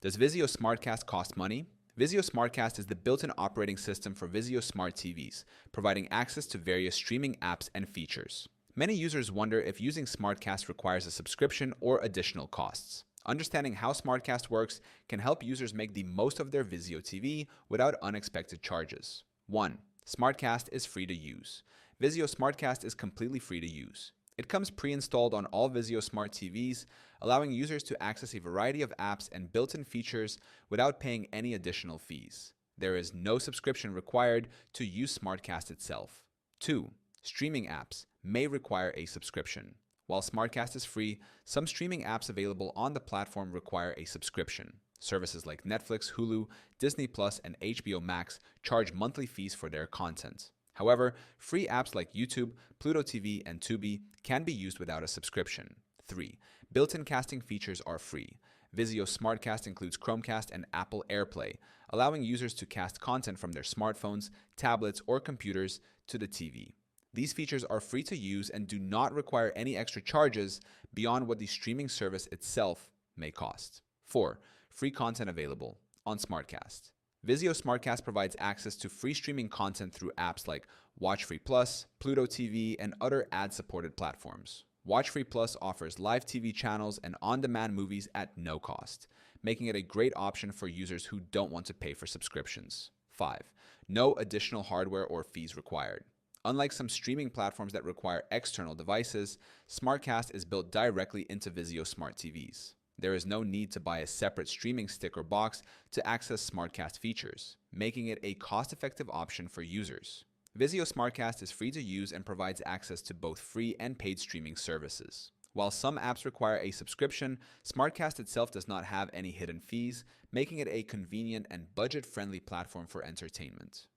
Does Vizio SmartCast cost money? Vizio SmartCast is the built-in operating system for Vizio Smart TVs, providing access to various streaming apps and features. Many users wonder if using SmartCast requires a subscription or additional costs. Understanding how SmartCast works can help users make the most of their Vizio TV without unexpected charges. 1. SmartCast is free to use. Vizio SmartCast is completely free to use. It comes pre-installed on all Vizio Smart TVs, allowing users to access a variety of apps and built-in features without paying any additional fees. There is no subscription required to use SmartCast itself. 2. Streaming apps may require a subscription. While SmartCast is free, some streaming apps available on the platform require a subscription. Services like Netflix, Hulu, Disney Plus, and HBO Max charge monthly fees for their content. However, free apps like YouTube, Pluto TV, and Tubi can be used without a subscription. 3. Built-in casting features are free. Vizio SmartCast includes Chromecast and Apple AirPlay, allowing users to cast content from their smartphones, tablets, or computers to the TV. These features are free to use and do not require any extra charges beyond what the streaming service itself may cost. 4. Free content available on SmartCast. Vizio SmartCast provides access to free streaming content through apps like WatchFree+, Pluto TV, and other ad-supported platforms. WatchFree Plus offers live TV channels and on-demand movies at no cost, making it a great option for users who don't want to pay for subscriptions. 5. No additional hardware or fees required. Unlike some streaming platforms that require external devices, SmartCast is built directly into Vizio Smart TVs. There is no need to buy a separate streaming stick or box to access SmartCast features, making it a cost-effective option for users. Vizio SmartCast is free to use and provides access to both free and paid streaming services. While some apps require a subscription, SmartCast itself does not have any hidden fees, making it a convenient and budget-friendly platform for entertainment.